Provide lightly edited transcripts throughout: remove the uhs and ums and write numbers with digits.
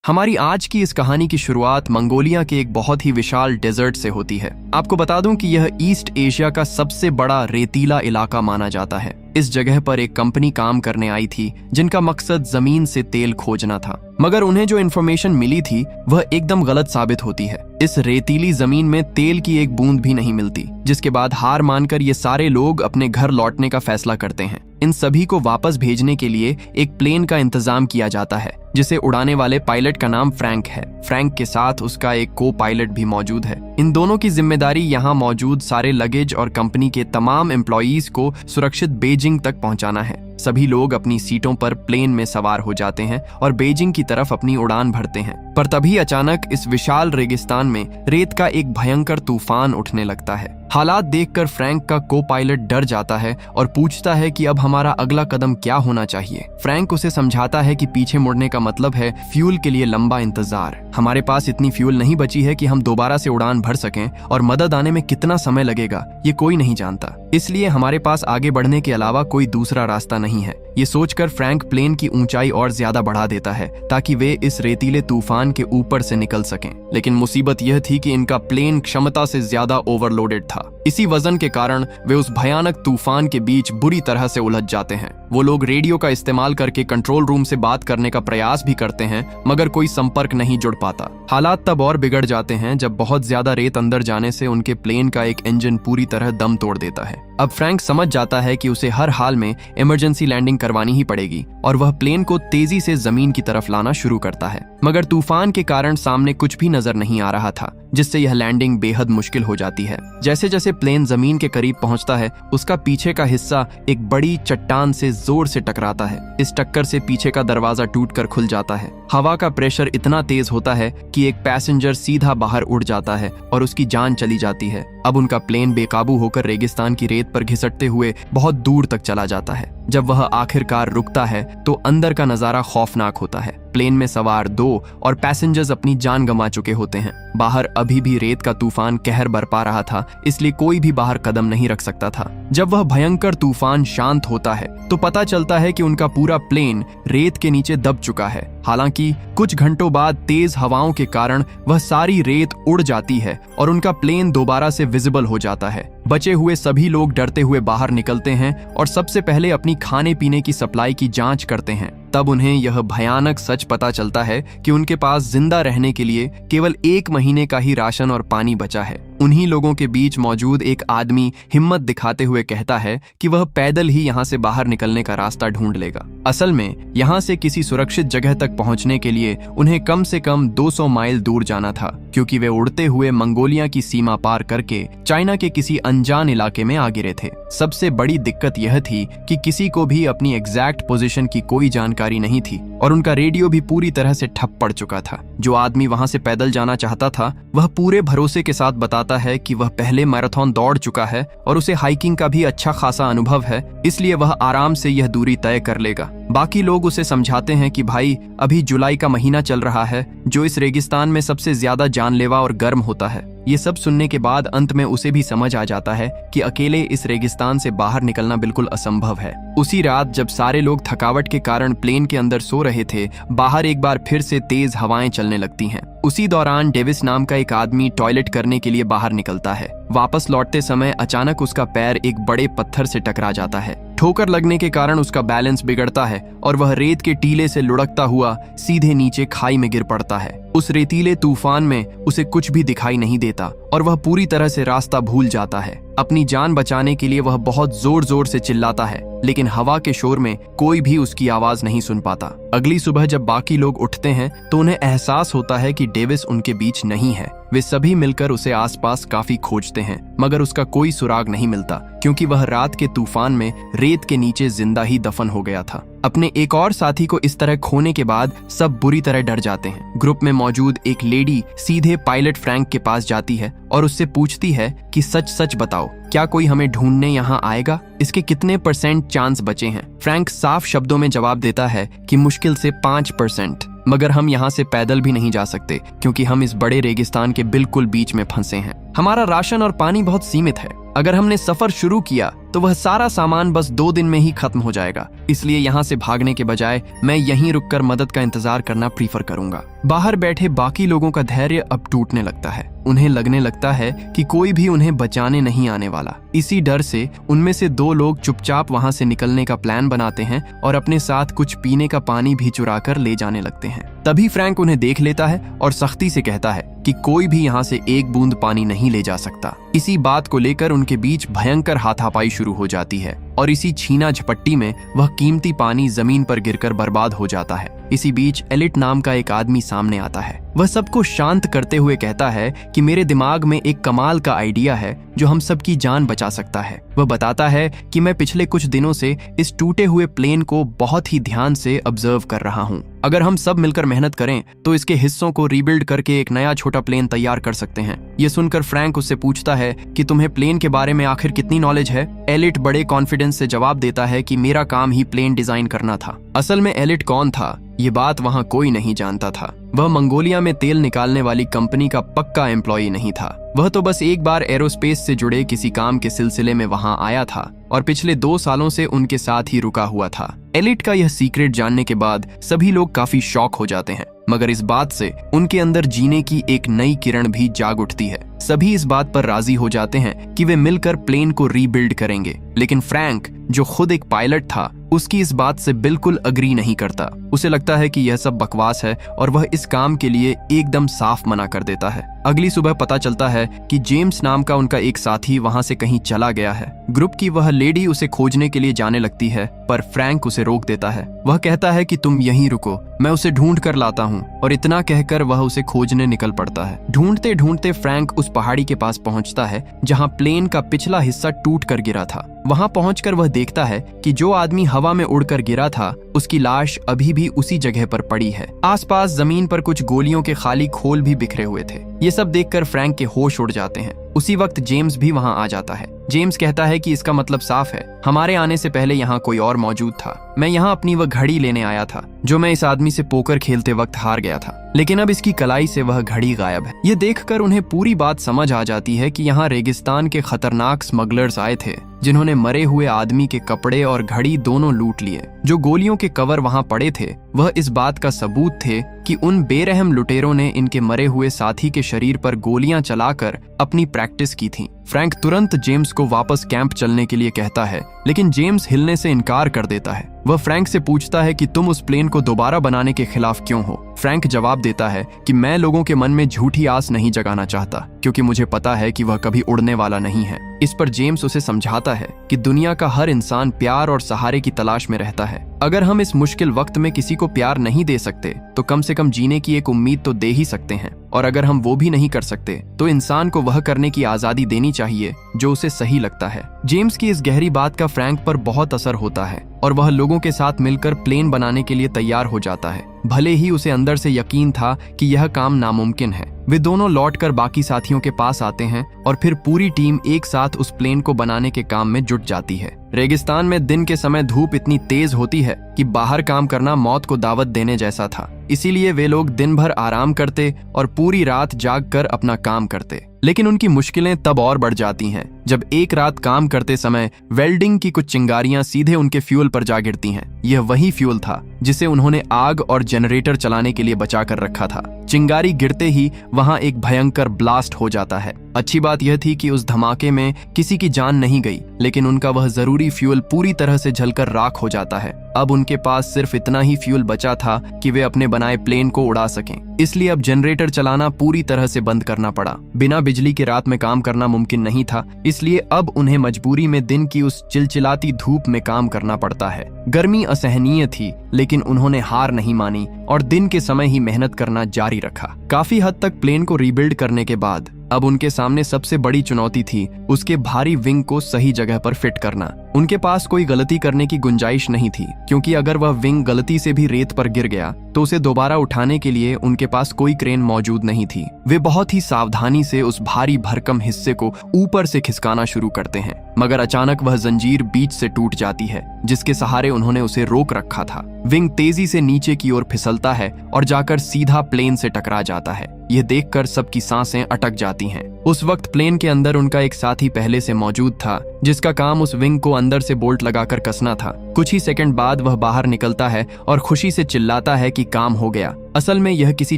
हमारी आज की इस कहानी की शुरुआत मंगोलिया के एक बहुत ही विशाल डेजर्ट से होती है। आपको बता दूं कि यह ईस्ट एशिया का सबसे बड़ा रेतीला इलाका माना जाता है। इस जगह पर एक कंपनी काम करने आई थी जिनका मकसद जमीन से तेल खोजना था, मगर उन्हें जो इन्फॉर्मेशन मिली थी वह एकदम गलत साबित होती है। इस रेतीली जमीन में तेल की एक बूंद भी नहीं मिलती, जिसके बाद हार मानकर ये सारे लोग अपने घर लौटने का फैसला करते हैं। इन सभी को वापस भेजने के लिए एक प्लेन का इंतजाम किया जाता है, जिसे उड़ाने वाले पायलट का नाम फ्रैंक है। फ्रैंक के साथ उसका एक को पायलट भी मौजूद है। इन दोनों की जिम्मेदारी यहाँ मौजूद सारे लगेज और कंपनी के तमाम एम्प्लॉयज को सुरक्षित बीजिंग तक पहुँचाना है। सभी लोग अपनी सीटों पर प्लेन में सवार हो जाते हैं और बीजिंग की तरफ अपनी उड़ान भरते हैं। पर तभी अचानक इस विशाल रेगिस्तान में रेत का एक भयंकर तूफान उठने लगता है। हालात देखकर फ्रैंक का को पायलट डर जाता है और पूछता है कि अब हमारा अगला कदम क्या होना चाहिए। फ्रैंक उसे समझाता है कि पीछे मुड़ने का मतलब है फ्यूल के लिए लंबा इंतजार। हमारे पास इतनी फ्यूल नहीं बची है कि हम दोबारा से उड़ान भर सकें, और मदद आने में कितना समय लगेगा ये कोई नहीं जानता। इसलिए हमारे पास आगे बढ़ने के अलावा कोई दूसरा रास्ता नहीं है। ये सोचकर फ्रैंक प्लेन की ऊंचाई और ज्यादा बढ़ा देता है ताकि वे इस रेतीले तूफान के ऊपर से निकल सकें। लेकिन मुसीबत यह थी कि इनका प्लेन क्षमता से ज्यादा ओवरलोडेड था। इसी वजन के कारण वे उस भयानक तूफान के बीच बुरी तरह से उलझ जाते हैं। वो लोग रेडियो का इस्तेमाल करके कंट्रोल रूम से बात करने का प्रयास भी करते हैं, मगर कोई संपर्क नहीं जुड़ पाता। हालात तब और बिगड़ जाते हैं जब बहुत ज्यादा रेत अंदर जाने से उनके प्लेन का एक इंजन पूरी तरह दम तोड़ देता है। अब फ्रैंक समझ जाता है कि उसे हर हाल में इमरजेंसी लैंडिंग करवानी ही पड़ेगी, और वह प्लेन को तेजी से जमीन की तरफ लाना शुरू करता है। मगर तूफान के कारण सामने कुछ भी नजर नहीं आ रहा था, जिससे यह लैंडिंग बेहद मुश्किल हो जाती है। जैसे जैसे प्लेन जमीन के करीब पहुंचता है, उसका पीछे का हिस्सा एक बड़ी चट्टान से जोर से टकराता है। इस टक्कर से पीछे का दरवाजा टूटकर खुल जाता है। हवा का प्रेशर इतना तेज होता है कि एक पैसेंजर सीधा बाहर उड़ जाता है और उसकी जान चली जाती है। अब उनका प्लेन बेकाबू होकर रेगिस्तान की रेत पर घिसटते हुए बहुत दूर तक चला जाता है। जब वह आखिरकार रुकता है तो अंदर का नजारा खौफनाक होता है। प्लेन में सवार 2 और पैसेंजर्स अपनी जान गंवा चुके होते हैं। बाहर अभी भी रेत का तूफान कहर बरपा रहा था, इसलिए कोई भी बाहर कदम नहीं रख सकता था। जब वह भयंकर तूफान शांत होता है तो पता चलता है कि उनका पूरा प्लेन रेत के नीचे दब चुका है। हालांकि कुछ घंटों बाद तेज हवाओं के कारण वह सारी रेत उड़ जाती है और उनका प्लेन दोबारा से विजिबल हो जाता है। बचे हुए सभी लोग डरते हुए बाहर निकलते हैं और सबसे पहले अपनी खाने पीने की सप्लाई की जांच करते हैं। तब उन्हें यह भयानक सच पता चलता है कि उनके पास जिंदा रहने के लिए केवल 1 महीने का ही राशन और पानी बचा है। उन्हीं लोगों के बीच मौजूद एक आदमी हिम्मत दिखाते हुए कहता है कि वह पैदल ही यहाँ से बाहर निकलने का रास्ता ढूंढ लेगा। असल में यहाँ से किसी सुरक्षित जगह तक पहुँचने के लिए उन्हें कम से कम 200 माइल दूर जाना था, क्योंकि वे उड़ते हुए मंगोलिया की सीमा पार करके चाइना के किसी अनजान इलाके में आ गिरे थे। सबसे बड़ी दिक्कत यह थी कि किसी को भी अपनी एग्जैक्ट पोजीशन की कोई जानकारी नहीं थी और उनका रेडियो भी पूरी तरह से ठप पड़ चुका था। जो आदमी वहां से पैदल जाना चाहता था वह पूरे भरोसे के साथ बताता है कि वह पहले मैराथन दौड़ चुका है और उसे हाइकिंग का भी अच्छा खासा अनुभव है, इसलिए वह आराम से यह दूरी तय कर लेगा। बाकी लोग उसे समझाते हैं कि भाई अभी जुलाई का महीना चल रहा है, जो इस रेगिस्तान में सबसे ज्यादा जानलेवा और गर्म होता है। ये सब सुनने के बाद अंत में उसे भी समझ आ जाता है कि अकेले इस रेगिस्तान से बाहर निकलना बिल्कुल असंभव है। उसी रात जब सारे लोग थकावट के कारण प्लेन के अंदर सो रहे थे, बाहर एक बार फिर से तेज हवाएं चलने लगती हैं। उसी दौरान डेविस नाम का एक आदमी टॉयलेट करने के लिए बाहर निकलता है। वापस लौटते समय अचानक उसका पैर एक बड़े पत्थर से टकरा जाता है। ठोकर लगने के कारण उसका बैलेंस बिगड़ता है और वह रेत के टीले से लुढ़कता हुआ सीधे नीचे खाई में गिर पड़ता है। उस रेतीले तूफान में उसे कुछ भी दिखाई नहीं देता और वह पूरी तरह से रास्ता भूल जाता है। अपनी जान बचाने के लिए वह बहुत जोर जोर से चिल्लाता है, लेकिन हवा के शोर में कोई भी उसकी आवाज नहीं सुन पाता। अगली सुबह जब बाकी लोग उठते हैं तो उन्हें एहसास होता है कि डेविस उनके बीच नहीं है। वे सभी मिलकर उसे आसपास काफी खोजते हैं, मगर उसका कोई सुराग नहीं मिलता, क्योंकि वह रात के तूफान में रेत के नीचे जिंदा ही दफन हो गया था। अपने एक और साथी को इस तरह खोने के बाद सब बुरी तरह डर जाते हैं। ग्रुप में मौजूद एक लेडी सीधे पायलट फ्रैंक के पास जाती है और उससे पूछती है कि सच सच बताओ, क्या कोई हमें ढूंढने यहाँ आएगा? इसके कितने % चांस बचे हैं? फ्रैंक साफ शब्दों में जवाब देता है कि मुश्किल से 5%, मगर हम यहाँ से पैदल भी नहीं जा सकते क्योंकि हम इस बड़े रेगिस्तान के बिल्कुल बीच में फंसे हैं। हमारा राशन और पानी बहुत सीमित है। अगर हमने सफर शुरू किया तो वह सारा सामान बस 2 दिन में ही खत्म हो जाएगा। इसलिए यहाँ से भागने के बजाय मैं यहीं रुककर मदद का इंतजार करना प्रीफर करूंगा। बाहर बैठे बाकी लोगों का धैर्य अब टूटने लगता है। उन्हें लगने लगता है कि कोई भी उन्हें बचाने नहीं आने वाला। इसी डर से उनमें से 2 लोग चुपचाप वहां से निकलने का प्लान बनाते हैं और अपने साथ कुछ पीने का पानी भी चुरा कर ले जाने लगते हैं। तभी फ्रैंक उन्हें देख लेता है और सख्ती से कहता है कि कोई भी यहाँ से 1 बूंद पानी नहीं ले जा सकता। इसी बात को लेकर उनके बीच भयंकर हाथापाई शुरू हो जाती है और इसी छीना झपट्टी में वह कीमती पानी जमीन पर गिरकर बर्बाद हो जाता है। इसी बीच एलिट नाम का एक आदमी सामने आता है। वह सबको शांत करते हुए कहता है कि मेरे दिमाग में एक कमाल का आइडिया है जो हम सबकी जान बचा सकता है। वह बताता है कि मैं पिछले कुछ दिनों से इस टूटे हुए प्लेन को बहुत ही ध्यान से ऑब्जर्व कर रहा हूँ। अगर हम सब मिलकर मेहनत करें तो इसके हिस्सों को रीबिल्ड करके एक नया छोटा प्लेन तैयार कर सकते हैं। ये सुनकर फ्रैंक उससे पूछता है कि तुम्हें प्लेन के बारे में आखिर कितनी नॉलेज है। एलिट बड़े कॉन्फिडेंस से जवाब देता है कि मेरा काम ही प्लेन डिजाइन करना था। असल में एलिट कौन था ये बात वहाँ कोई नहीं जानता था। वह मंगोलिया में तेल निकालने वाली कंपनी का पक्का एम्प्लॉई नहीं था। वह तो बस एक बार एरोस्पेस से जुड़े किसी काम के सिलसिले में वहाँ आया था और पिछले 2 सालों से उनके साथ ही रुका हुआ था। एलिट का यह सीक्रेट जानने के बाद सभी लोग काफी शॉक हो जाते हैं, मगर इस बात से उनके अंदर जीने की एक नई किरण भी जाग उठती है। सभी इस बात पर राजी हो जाते हैं कि वे मिलकर प्लेन को रीबिल्ड करेंगे। लेकिन फ्रैंक जो खुद एक पायलट था उसकी इस बात से बिल्कुल अग्री नहीं करता। उसे लगता है कि यह सब बकवास है और वह इस काम के लिए एकदम साफ मना कर देता है। अगली सुबह पता चलता है कि जेम्स नाम का उनका एक साथी वहां से कहीं चला गया है। ग्रुप की वह लेडी उसे खोजने के लिए जाने लगती है, पर फ्रैंक उसे रोक देता है। वह कहता है कि तुम यहीं रुको, मैं उसे ढूंढ कर लाता हूँ, और इतना कहकर वह उसे खोजने निकल पड़ता है। ढूंढते ढूंढते फ्रैंक उस पहाड़ी के पास पहुंचता है जहाँ प्लेन का पिछला हिस्सा टूट कर गिरा था। वहां पहुंचकर वह देखता है कि जो आदमी हवा में उड़कर गिरा था उसकी लाश अभी भी उसी जगह पर पड़ी है। आसपास जमीन पर कुछ गोलियों के खाली खोल भी बिखरे हुए थे। ये सब देखकर फ्रैंक के होश उड़ जाते हैं। उसी वक्त जेम्स भी वहां आ जाता है। जेम्स कहता है कि इसका मतलब साफ है, हमारे आने से पहले यहाँ कोई और मौजूद था। मैं यहाँ अपनी वह घड़ी लेने आया था जो मैं इस आदमी से पोकर खेलते वक्त हार गया था, लेकिन अब इसकी कलाई से वह घड़ी गायब है। ये देखकर उन्हें पूरी बात समझ आ जाती है कि यहाँ रेगिस्तान के खतरनाक स्मगलर्स आए थे जिन्होंने मरे हुए आदमी के कपड़े और घड़ी दोनों लूट लिए। जो गोलियों के कवर वहां पड़े थे वह इस बात का सबूत थे कि उन बेरहम लुटेरों ने इनके मरे हुए साथी के शरीर पर गोलियां चलाकर अपनी प्रैक्टिस की थी। फ्रैंक तुरंत जेम्स को वापस कैंप चलने के लिए कहता है, लेकिन जेम्स हिलने से इनकार कर देता है। वह फ्रैंक से पूछता है कि तुम उस प्लेन को दोबारा बनाने के खिलाफ क्यों हो। फ्रैंक जवाब देता है कि मैं लोगों के मन में झूठी आस नहीं जगाना चाहता, क्योंकि मुझे पता है कि वह कभी उड़ने वाला नहीं है। इस पर जेम्स उसे समझाता है कि दुनिया का हर इंसान प्यार और सहारे की तलाश में रहता है। अगर हम इस मुश्किल वक्त में किसी को प्यार नहीं दे सकते तो कम से कम जीने की एक उम्मीद तो दे ही सकते हैं, और अगर हम वो भी नहीं कर सकते तो इंसान को वह करने की आजादी देनी चाहिए जो उसे सही लगता है। जेम्स की इस गहरी बात का फ्रैंक पर बहुत असर होता है और वह लोगों के साथ मिलकर प्लेन बनाने के लिए तैयार हो जाता है। भले ही उसे अंदर से यकीन था कि यह काम नामुमकिन है। वे दोनों लौटकर बाकी साथियों के पास आते हैं और फिर पूरी टीम एक साथ उस प्लेन को बनाने के काम में जुट जाती है। रेगिस्तान में दिन के समय धूप इतनी तेज होती है कि बाहर काम करना मौत को दावत देने जैसा था। इसीलिए वे लोग दिन भर आराम करते और पूरी रात जाग कर अपना काम करते। लेकिन उनकी मुश्किलें तब और बढ़ जाती हैं जब एक रात काम करते समय वेल्डिंग की कुछ चिंगारियां सीधे उनके फ्यूल पर जा गिरती हैं। यह वही फ्यूल था जिसे उन्होंने आग और जनरेटर चलाने के लिए बचा कर रखा था। चिंगारी गिरते ही वहां एक भयंकर ब्लास्ट हो जाता है। अच्छी बात यह थी कि उस धमाके में किसी की जान नहीं गई, लेकिन उनका वह जरूरी फ्यूल पूरी तरह से जलकर राख हो जाता है। अब उनके पास सिर्फ इतना ही फ्यूल बचा था कि वे अपने बनाए प्लेन को उड़ा सकें। इसलिए अब जनरेटर चलाना पूरी तरह से बंद करना पड़ा। बिना बिजली के रात में काम करना मुमकिन नहीं था, इसलिए अब उन्हें मजबूरी में दिन की उस चिलचिलाती धूप में काम करना पड़ता है। गर्मी असहनीय थी, लेकिन उन्होंने हार नहीं मानी और दिन के समय ही मेहनत करना जारी रखा। काफी हद तक प्लेन को रीबिल्ड करने के बाद अब उनके सामने सबसे बड़ी चुनौती थी उसके भारी विंग को सही जगह पर फिट करना। उनके पास कोई गलती करने की गुंजाइश नहीं थी, क्योंकि अगर वह विंग गलती से भी रेत पर गिर गया तो उसे दोबारा उठाने के लिए उनके पास कोई क्रेन मौजूद नहीं थी। वे बहुत ही सावधानी से उस भारी भरकम हिस्से को ऊपर से खिसकाना शुरू करते हैं, मगर अचानक वह जंजीर बीच से टूट जाती है जिसके सहारे उन्होंने उसे रोक रखा था। विंग तेजी से नीचे की ओर फिसलता है और जाकर सीधा प्लेन से टकरा जाता है। यह देखकर सबकी सांसें अटक जाती हैं। उस वक्त प्लेन के अंदर उनका एक साथी पहले से मौजूद था, जिसका काम उस विंग को अंदर से बोल्ट लगाकर कसना था। कुछ ही सेकंड बाद वह बाहर निकलता है और खुशी से चिल्लाता है कि काम हो गया। असल में यह किसी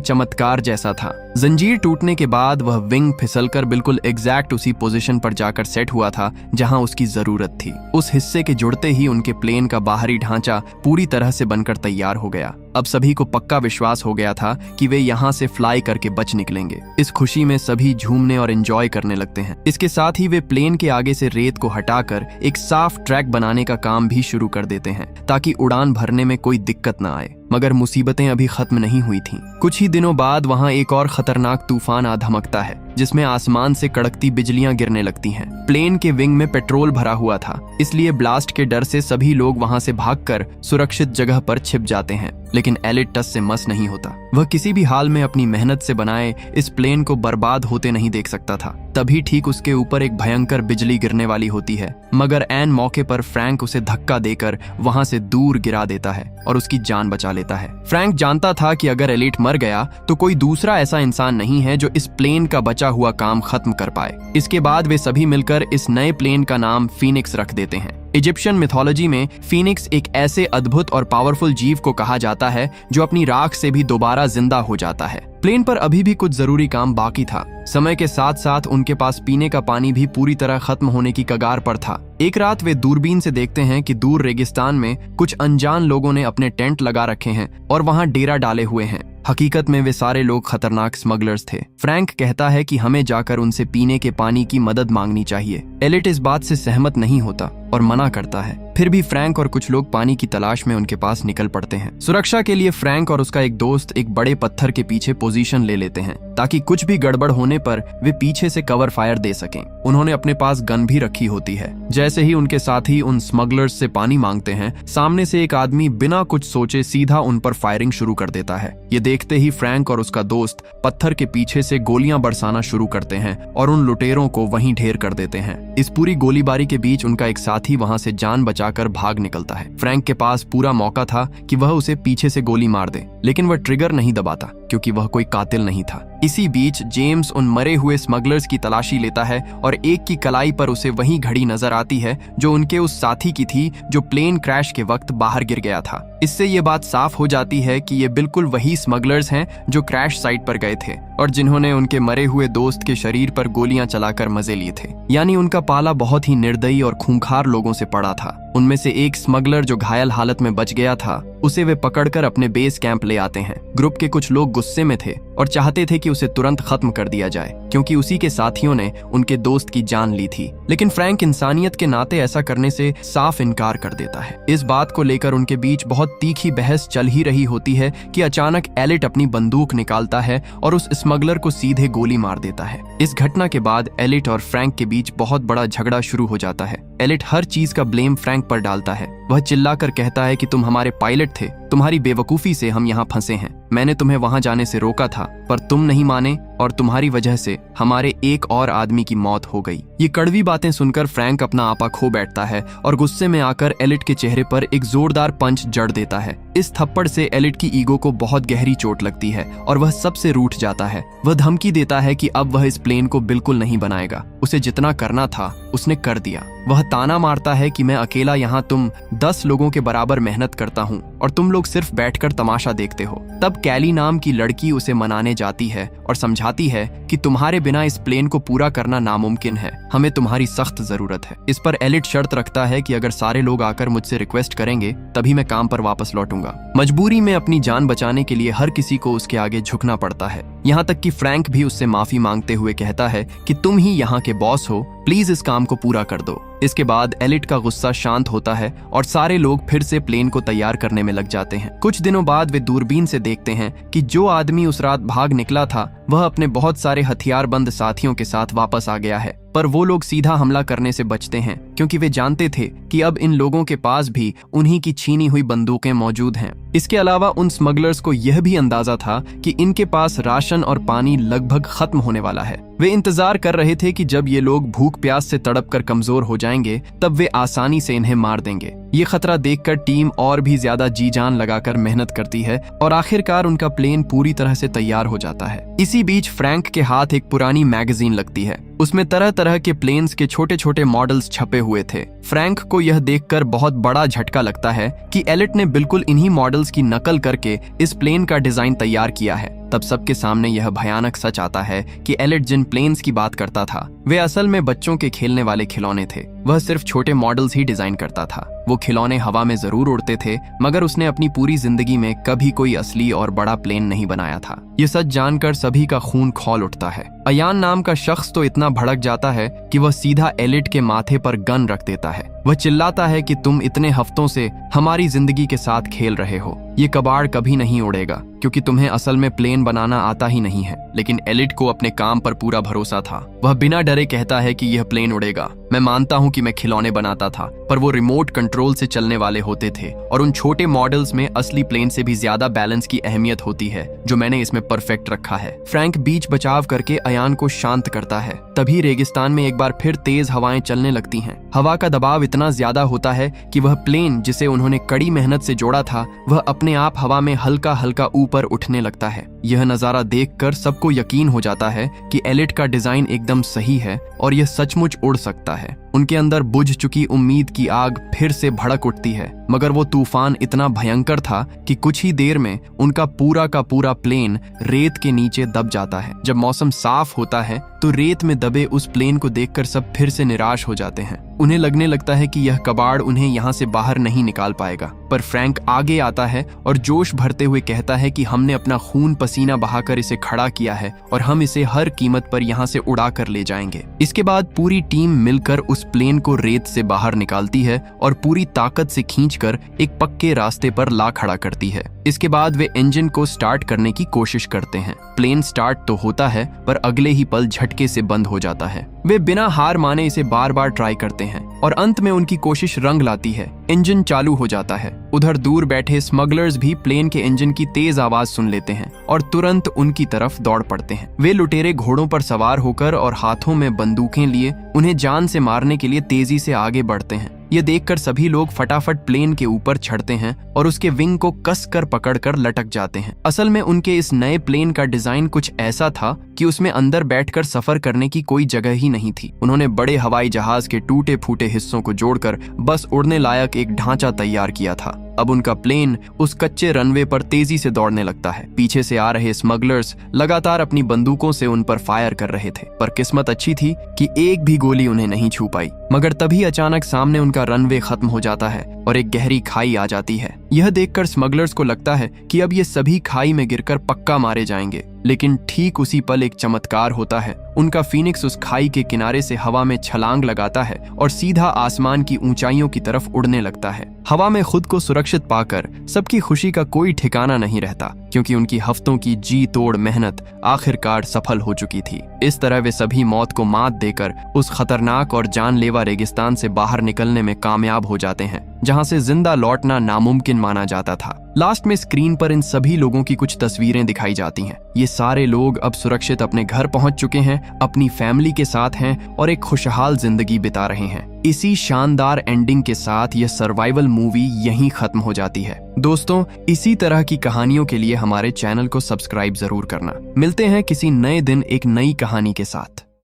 चमत्कार जैसा था। जंजीर टूटने के बाद वह विंग फिसलकर बिल्कुल एग्जैक्ट उसी पोजीशन पर जाकर सेट हुआ था जहां उसकी जरूरत थी। उस हिस्से के जुड़ते ही उनके प्लेन का बाहरी ढांचा पूरी तरह से बनकर तैयार हो गया। अब सभी को पक्का विश्वास हो गया था कि वे यहाँ से फ्लाई करके बच निकलेंगे। इस खुशी में सभी झूमने और एंजॉय करने लगते हैं। इसके साथ ही वे प्लेन के आगे से रेत को हटाकर एक साफ ट्रैक बनाने का काम भी शुरू कर देते हैं ताकि उड़ान भरने में कोई दिक्कत न आए। मगर मुसीबतें अभी खत्म नहीं हुई थीं। कुछ ही दिनों बाद वहां एक और खतरनाक तूफान आ धमकता है, जिसमें आसमान से कड़कती बिजलियां गिरने लगती हैं। प्लेन के विंग में पेट्रोल भरा हुआ था, इसलिए ब्लास्ट के डर से सभी लोग वहां से भागकर सुरक्षित जगह पर छिप जाते हैं। लेकिन एलिट टस से मस नहीं होता। वह किसी भी हाल में अपनी मेहनत से बनाए इस प्लेन को बर्बाद होते नहीं देख सकता था। तभी ठीक उसके ऊपर एक भयंकर बिजली गिरने वाली होती है, मगर ऐन मौके पर फ्रैंक उसे धक्का देकर वहां से दूर गिरा देता है और उसकी जान बचा लेता है। फ्रैंक जानता था कि अगर एलिट मर गया तो कोई दूसरा ऐसा इंसान नहीं है जो इस प्लेन का बचा हुआ काम खत्म कर पाए। इसके बाद वे सभी मिलकर इस नए प्लेन का नाम फीनिक्स रख देते हैं। इजिप्शियन मिथोलॉजी में फीनिक्स एक ऐसे अद्भुत और पावरफुल जीव को कहा जाता है जो अपनी राख से भी दोबारा जिंदा हो जाता है। प्लेन पर अभी भी कुछ जरूरी काम बाकी था। समय के साथ साथ उनके पास पीने का पानी भी पूरी तरह खत्म होने की कगार पर था। एक रात वे दूरबीन से देखते हैं कि दूर रेगिस्तान में कुछ अनजान लोगों ने अपने टेंट लगा रखे हैं और वहां डेरा डाले हुए हैं। हकीकत में वे सारे लोग खतरनाक स्मगलर्स थे। फ्रैंक कहता है कि हमें जाकर उनसे पीने के पानी की मदद मांगनी चाहिए। एलिट इस बात से सहमत नहीं होता और मना करता है। फिर भी फ्रैंक और कुछ लोग पानी की तलाश में उनके पास निकल पड़ते हैं। सुरक्षा के लिए फ्रैंक और उसका एक दोस्त एक बड़े पत्थर के पीछे पोजीशन ले लेते हैं ताकि कुछ भी गड़बड़ होने पर वे पीछे से कवर फायर दे सकें। उन्होंने अपने पास गन भी रखी होती है। जैसे ही उनके साथी उन स्मगलर्स से पानी मांगते हैं, सामने से एक आदमी बिना कुछ सोचे सीधा उन पर फायरिंग शुरू कर देता है। ये देखते ही फ्रैंक और उसका दोस्त पत्थर के पीछे से गोलियां बरसाना शुरू करते हैं और उन लुटेरों को वहीं ढेर कर देते हैं। इस पूरी गोलीबारी के बीच उनका एक साथी वहां से जान बचाकर भाग निकलता है। फ्रैंक के पास पूरा मौका था कि वह उसे पीछे से गोली मार दे, लेकिन वह ट्रिगर नहीं दबाता क्योंकि वह कोई कातिल नहीं था। इसी बीच जेम्स उन मरे हुए स्मगलर्स की तलाशी लेता है और एक की कलाई पर उसे वही घड़ी नजर आती है जो उनके उस साथी की थी जो प्लेन क्रैश के वक्त बाहर गिर गया था। इससे ये बात साफ हो जाती है कि ये बिल्कुल वही स्मगलर्स हैं जो क्रैश साइट पर गए थे और जिन्होंने उनके मरे हुए दोस्त के शरीर पर गोलियां चलाकर मजे लिए थे। यानी उनका पाला बहुत ही निर्दयी और खूंखार लोगों से पड़ा था। उनमें से एक स्मगलर जो घायल हालत में बच गया था, उसे वे पकड़कर अपने बेस कैंप ले आते हैं। ग्रुप के कुछ लोग गुस्से में थे और चाहते थे कि उसे तुरंत खत्म कर दिया जाए क्योंकि उसी के साथियों ने उनके दोस्त की जान ली थी। लेकिन फ्रैंक इंसानियत के नाते ऐसा करने से साफ इनकार कर देता है। इस बात को लेकर उनके बीच बहुत तीखी बहस चल ही रही होती है कि अचानक एलिट अपनी बंदूक निकालता है और उस स्मगलर को सीधे गोली मार देता है। इस घटना के बाद एलिट और फ्रैंक के बीच बहुत बड़ा झगड़ा शुरू हो जाता है। एलिट हर चीज का ब्लेम फ्रैंक पर डालता है। वह चिल्लाकर कहता है कि तुम हमारे पायलट थे, तुम्हारी बेवकूफी से हम यहाँ फंसे हैं। मैंने तुम्हें वहां जाने से रोका था पर तुम नहीं माने और तुम्हारी वजह से हमारे एक और आदमी की मौत हो गई। ये कड़वी बातें सुनकर फ्रैंक अपना आपा खो बैठता है और गुस्से में आकर एलिट के चेहरे पर एक जोरदार पंच जड़ देता है। इस थप्पड़ से एलिट की ईगो को बहुत गहरी चोट लगती है और वह सबसे रूठ जाता है। वह धमकी देता है कि अब वह इस प्लेन को बिल्कुल नहीं बनाएगा। उसे जितना करना था उसने कर दिया। वह ताना मारता है कि मैं अकेला यहाँ तुम 10 लोगों के बराबर मेहनत करता हूँ और तुम लोग सिर्फ बैठकर तमाशा देखते हो। तब कैली नाम की लड़की उसे मनाने जाती है और समझाती है कि तुम्हारे बिना इस प्लेन को पूरा करना नामुमकिन है, हमें तुम्हारी सख्त जरूरत है। इस पर एलिट शर्त रखता है कि अगर सारे लोग आकर मुझसे रिक्वेस्ट करेंगे तभी मैं काम पर वापस लौटूंगा। मजबूरी में अपनी जान बचाने के लिए हर किसी को उसके आगे झुकना पड़ता है। यहाँ तक कि फ्रैंक भी उससे माफी मांगते हुए कहता है कि तुम ही यहाँ के बॉस हो, प्लीज इस काम को पूरा कर दो। इसके बाद एलिट का गुस्सा शांत होता है और सारे लोग फिर से प्लेन को तैयार करने में लग जाते हैं। कुछ दिनों बाद वे दूरबीन से देखते हैं कि जो आदमी उस रात भाग निकला था वह अपने बहुत सारे हथियारबंद साथियों के साथ वापस आ गया है। पर वो लोग सीधा हमला करने से बचते हैं क्योंकि वे जानते थे कि अब इन लोगों के पास भी उन्हीं की छीनी हुई बंदूकें मौजूद हैं। इसके अलावा उन स्मगलर्स को यह भी अंदाजा था कि इनके पास राशन और पानी लगभग खत्म होने वाला है। वे इंतजार कर रहे थे कि जब ये लोग भूख प्यास से तड़प कर कमजोर हो जाएंगे तब वे आसानी से इन्हें मार देंगे। ये खतरा देखकर टीम और भी ज्यादा जी जान लगाकर मेहनत करती है और आखिरकार उनका प्लेन पूरी तरह से तैयार हो जाता है। इसी बीच फ्रैंक के हाथ एक पुरानी मैगजीन लगती है। उसमें तरह तरह के प्लेन्स के छोटे छोटे मॉडल्स छपे हुए थे। फ्रैंक को यह देखकर बहुत बड़ा झटका लगता है कि एलिट ने बिल्कुल इन्हीं मॉडल्स की नकल करके इस प्लेन का डिजाइन तैयार किया है। तब सबके सामने यह भयानक सच आता है कि एलिट जिन प्लेन्स की बात करता था वे असल में बच्चों के खेलने वाले खिलौने थे। वह सिर्फ छोटे मॉडल्स ही डिजाइन करता था। वो खिलौने हवा में जरूर उड़ते थे मगर उसने अपनी पूरी जिंदगी में कभी कोई असली और बड़ा प्लेन नहीं बनाया था। ये सच जानकर सभी का खून खौल उठता है। अयान नाम का शख्स तो इतना भड़क जाता है कि वह सीधा एलिट के माथे पर गन रख देता है। वह चिल्लाता है कि तुम इतने हफ्तों से हमारी जिंदगी के साथ खेल रहे हो। ये कबाड़ कभी नहीं उड़ेगा क्योंकि तुम्हें असल में प्लेन बनाना आता ही नहीं है। लेकिन एलिट को अपने काम पर पूरा भरोसा था। वह बिना डरे कहता है कि यह प्लेन उड़ेगा। मैं मानता हूं कि मैं खिलौने बनाता था पर वो रिमोट कंट्रोल से चलने वाले होते थे और उन छोटे मॉडल्स में असली प्लेन से भी ज्यादा बैलेंस की अहमियत होती है जो मैंने इसमें परफेक्ट रखा है। फ्रैंक बीच बचाव करके अयान को शांत करता है। तभी रेगिस्तान में एक बार फिर तेज हवाएं चलने लगती हैं। हवा का दबाव इतना ज्यादा होता है कि वह प्लेन जिसे उन्होंने कड़ी मेहनत से जोड़ा था वह अपने आप हवा में हल्का हल्का ऊपर उठने लगता है। यह नजारा देखकर सबको यकीन हो जाता है कि एलिट का डिजाइन एकदम सही है और यह सचमुच उड़ सकता है। उनके अंदर बुझ चुकी उम्मीद की आग फिर से भड़क उठती है मगर वो तूफान इतना भयंकर था कि कुछ ही देर में उनका पूरा का पूरा प्लेन रेत के नीचे दब जाता है। जब मौसम साफ होता है तो रेत में दबे उस प्लेन को देखकर सब फिर से निराश हो जाते हैं। उन्हें लगने लगता है कि यह कबाड़ उन्हें यहाँ से बाहर नहीं निकाल पाएगा। पर फ्रैंक आगे आता है और जोश भरते हुए कहता है कि हमने अपना खून पसीना बहाकर इसे खड़ा किया है और हम इसे हर कीमत पर यहाँ से उड़ा कर ले जाएंगे। इसके बाद पूरी टीम मिलकर उस प्लेन को रेत से बाहर निकालती है और पूरी ताकत से खींचकर एक पक्के रास्ते पर ला खड़ा करती है। इसके बाद वे इंजन को स्टार्ट करने की कोशिश करते हैं। प्लेन स्टार्ट तो होता है पर अगले ही पल झटके से बंद हो जाता है। वे बिना हार माने इसे बार बार ट्राई करते हैं और अंत में उनकी कोशिश रंग लाती है। इंजन चालू हो जाता है। उधर दूर बैठे स्मगलर्स भी प्लेन के इंजन की तेज आवाज सुन लेते हैं और तुरंत उनकी तरफ दौड़ पड़ते हैं। वे लुटेरे घोड़ों पर सवार होकर और हाथों में बंदूकें लिए उन्हें जान से मारने के लिए तेजी से आगे बढ़ते हैं। ये देखकर सभी लोग फटाफट प्लेन के ऊपर चढ़ते हैं और उसके विंग को कसकर पकड़कर लटक जाते हैं। असल में उनके इस नए प्लेन का डिजाइन कुछ ऐसा था कि उसमें अंदर बैठकर सफर करने की कोई जगह ही नहीं थी। उन्होंने बड़े हवाई जहाज के टूटे फूटे हिस्सों को जोड़कर बस उड़ने लायक एक ढांचा तैयार किया था। अब उनका प्लेन उस कच्चे रनवे पर तेजी से दौड़ने लगता है। पीछे से आ रहे स्मगलर्स लगातार अपनी बंदूकों से उन पर फायर कर रहे थे पर किस्मत अच्छी थी कि एक भी गोली उन्हें नहीं छू पाई। मगर तभी अचानक सामने उनका रनवे खत्म हो जाता है और एक गहरी खाई आ जाती है। यह देखकर स्मगलर्स को लगता है कि अब ये सभी खाई में गिरकर पक्का मारे जाएंगे। लेकिन ठीक उसी पल एक चमत्कार होता है। उनका फीनिक्स उस खाई के किनारे से हवा में छलांग लगाता है और सीधा आसमान की ऊंचाइयों की तरफ उड़ने लगता है। हवा में खुद को सुरक्षित पाकर सबकी खुशी का कोई ठिकाना नहीं रहता क्योंकि उनकी हफ्तों की जी तोड़ मेहनत आखिरकार सफल हो चुकी थी। इस तरह वे सभी मौत को मात देकर उस खतरनाक और जानलेवा रेगिस्तान से बाहर निकलने में कामयाब हो जाते हैं जहां से जिंदा लौटना नामुमकिन माना जाता था। लास्ट में स्क्रीन पर इन सभी लोगों की कुछ तस्वीरें दिखाई जाती हैं। ये सारे लोग अब सुरक्षित अपने घर पहुंच चुके हैं, अपनी फैमिली के साथ हैं और एक खुशहाल जिंदगी बिता रहे हैं। इसी शानदार एंडिंग के साथ यह सर्वाइवल मूवी यहीं खत्म हो जाती है। दोस्तों, इसी तरह की कहानियों के लिए हमारे चैनल को सब्सक्राइब जरूर करना। मिलते हैं किसी नए दिन एक नई कहानी के साथ।